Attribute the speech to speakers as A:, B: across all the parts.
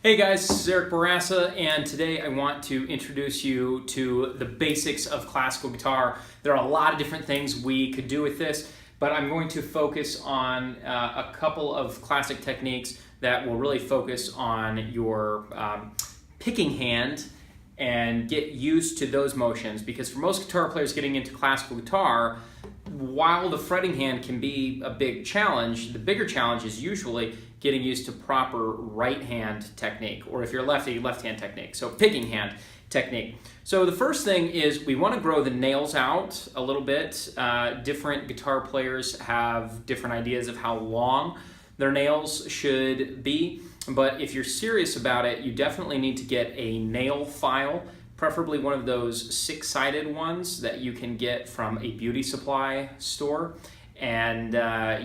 A: Hey guys, this is Eric Barassa, and today I want to introduce you to the basics of classical guitar. There are a lot of different things we could do with this, but I'm going to focus on a couple of classic techniques that will really focus on your picking hand and get used to those motions, because for most guitar players getting into classical guitar, while the fretting hand can be a big challenge, the bigger challenge is usually getting used to proper right hand technique, or if you're lefty, left hand technique, so picking hand technique. So the first thing is we want to grow the nails out a little bit. Different guitar players have different ideas of how long their nails should be, but if you're serious about it, you definitely need to get a nail file, preferably one of those six-sided ones that you can get from a beauty supply store. And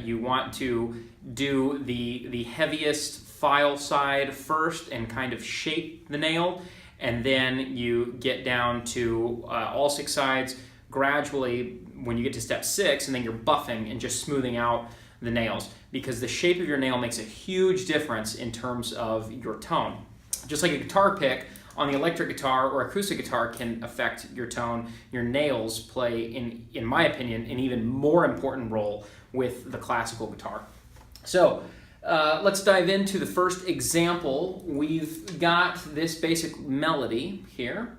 A: you want to do the heaviest file side first and kind of shape the nail, and then you get down to all six sides gradually when you get to step 6, and then you're buffing and just smoothing out the nails, because the shape of your nail makes a huge difference in terms of your tone. Just like a guitar pick on the electric guitar or acoustic guitar can affect your tone, your nails play, in my opinion, an even more important role with the classical guitar. So let's dive into the first example. We've got this basic melody here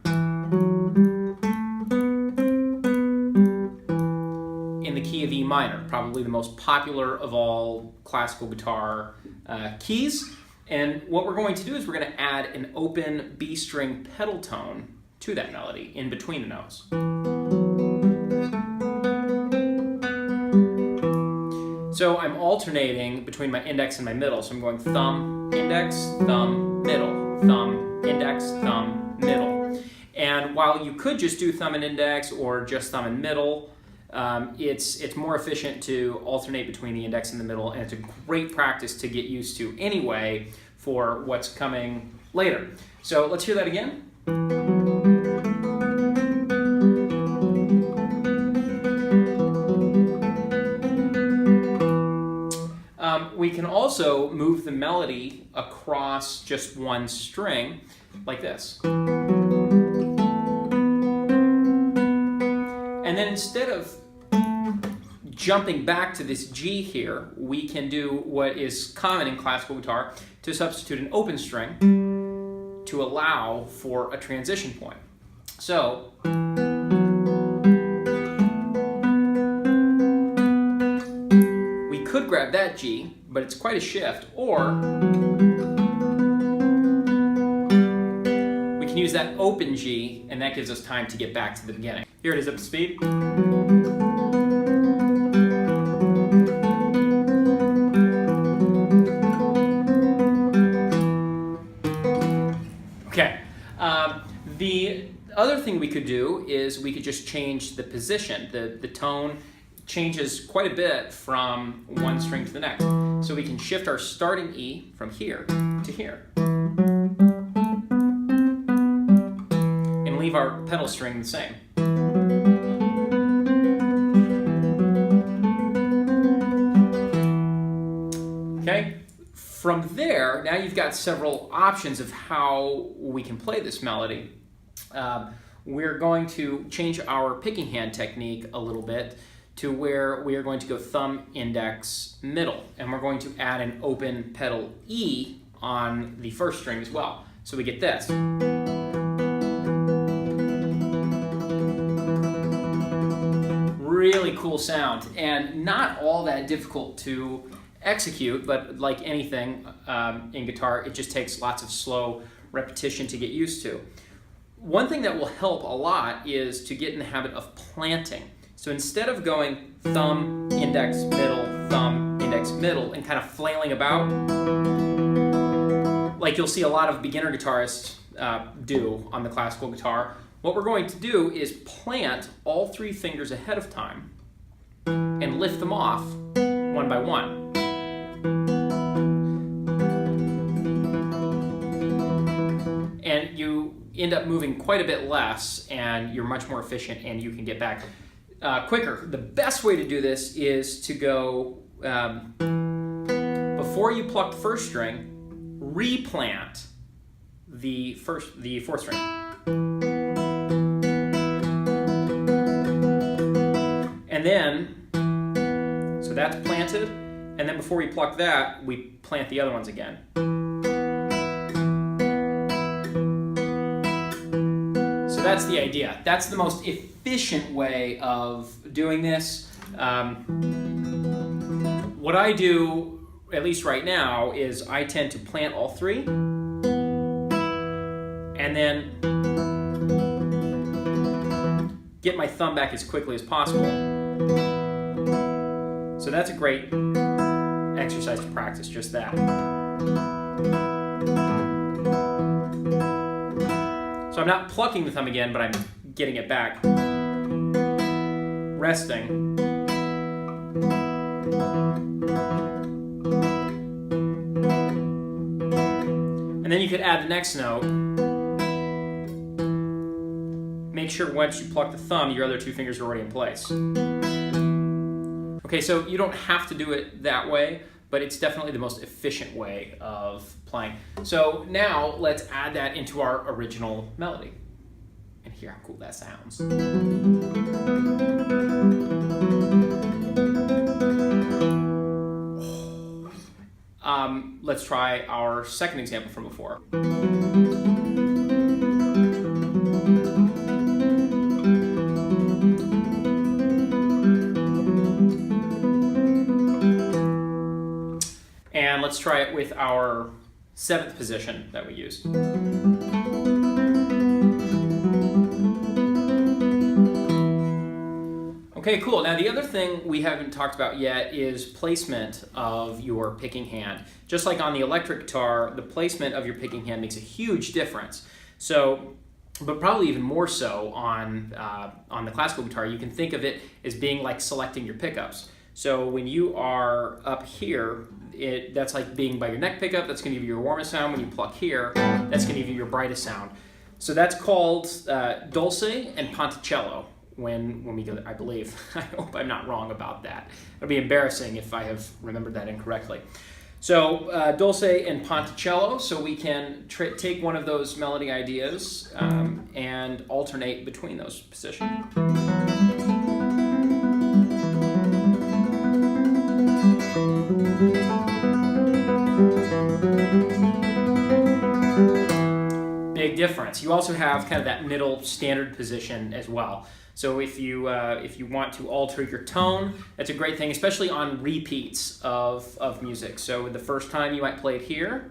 A: in the key of E minor, probably the most popular of all classical guitar keys. And what we're going to do is we're going to add an open B string pedal tone to that melody in between the notes. So I'm alternating between my index and my middle. So I'm going thumb, index, thumb, middle, thumb, index, thumb, middle. And while you could just do thumb and index or just thumb and middle, it's more efficient to alternate between the index and the middle, and it's a great practice to get used to anyway for what's coming later. So let's hear that again. We can also move the melody across just one string like this. And then instead of jumping back to this G here, we can do what is common in classical guitar, to substitute an open string to allow for a transition point. So we could grab that G, but it's quite a shift, or we can use that open G, and that gives us time to get back to the beginning. Here it is up to speed. Okay. The other thing we could do is we could just change the position. The tone changes quite a bit from one string to the next. So we can shift our starting E from here to here, and leave our pedal string the same. Okay, from there, now you've got several options of how we can play this melody. We're going to change our picking hand technique a little bit to where we are going to go thumb, index, middle, and we're going to add an open pedal E on the first string as well. So we get this. Really cool sound, and not all that difficult to execute, but like anything in guitar, it just takes lots of slow repetition to get used to. One thing that will help a lot is to get in the habit of planting. So instead of going thumb, index, middle, thumb, index, middle, and kind of flailing about, like you'll see a lot of beginner guitarists do on the classical guitar, what we're going to do is plant all 3 fingers ahead of time and lift them off one by one. And you end up moving quite a bit less, and you're much more efficient, and you can get back quicker. The best way to do this is to go, before you pluck the first string, replant the fourth string. And then, so that's planted, and then before we pluck that, we plant the other ones again. So that's the idea. That's the most efficient way of doing this. What I do, at least right now, is I tend to plant all three, and then get my thumb back as quickly as possible. So that's a great exercise to practice, just that. So I'm not plucking the thumb again, but I'm getting it back. Resting. And then you could add the next note. Make sure once you pluck the thumb, your other two fingers are already in place. Okay, so you don't have to do it that way, but it's definitely the most efficient way of playing. So now let's add that into our original melody and hear how cool that sounds. Let's try our second example from before. And let's try it with our seventh position that we used. Okay, cool. Now the other thing we haven't talked about yet is placement of your picking hand. Just like on the electric guitar, the placement of your picking hand makes a huge difference. So, but probably even more so on the classical guitar, you can think of it as being like selecting your pickups. So when you are up here, that's like being by your neck pickup. That's going to give you your warmest sound. When you pluck here, that's going to give you your brightest sound. So that's called dulce and ponticello. When we go, I believe. I hope I'm not wrong about that. It'll be embarrassing if I have remembered that incorrectly. So dulce and ponticello. So we can take one of those melody ideas and alternate between those positions. Big difference. You also have kind of that middle standard position as well. So if you want to alter your tone, that's a great thing, especially on repeats of music. So the first time you might play it here.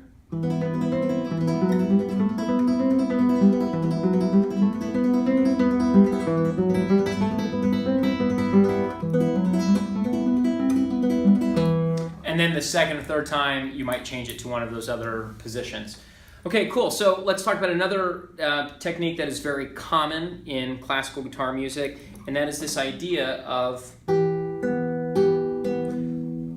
A: And then the second or third time, you might change it to one of those other positions. Okay, cool. So let's talk about another technique that is very common in classical guitar music, and that is this idea of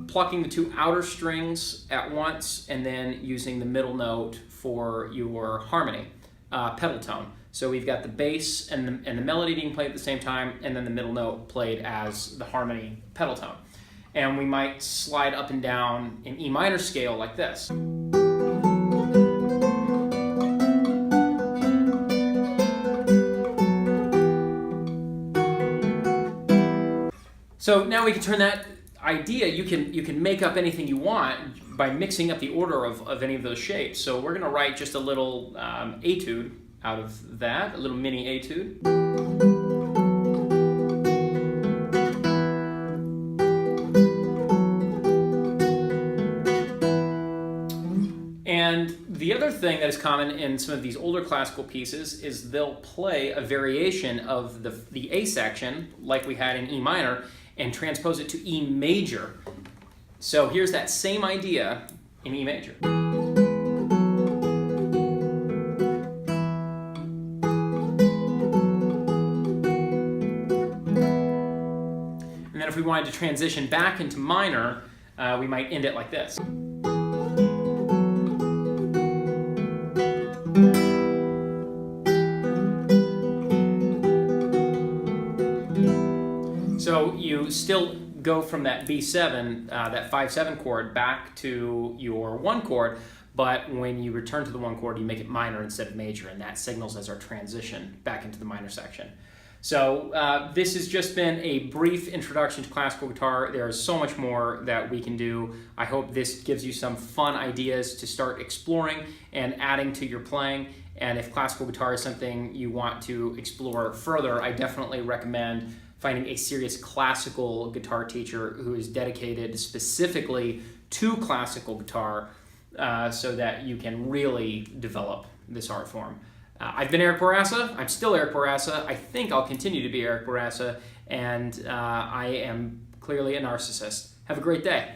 A: plucking the two outer strings at once and then using the middle note for your harmony, pedal tone. So we've got the bass and the melody being played at the same time, and then the middle note played as the harmony pedal tone. And we might slide up and down in E minor scale like this. So now we can turn that idea, you can make up anything you want by mixing up the order of any of those shapes. So we're going to write just a little etude out of that, a little mini etude. And the other thing that is common in some of these older classical pieces is they'll play a variation of the A section, like we had in E minor, and transpose it to E major. So here's that same idea in E major. And then if we wanted to transition back into minor, we might end it like this. So you still go from that B7, that 5/7 chord, back to your 1 chord, but when you return to the one chord, you make it minor instead of major, and that signals as our transition back into the minor section. So this has just been a brief introduction to classical guitar. There is so much more that we can do. I hope this gives you some fun ideas to start exploring and adding to your playing. And if classical guitar is something you want to explore further, I definitely recommend finding a serious classical guitar teacher who is dedicated specifically to classical guitar so that you can really develop this art form. I've been Eric Bourassa. I'm still Eric Bourassa. I think I'll continue to be Eric Bourassa, and I am clearly a narcissist. Have a great day.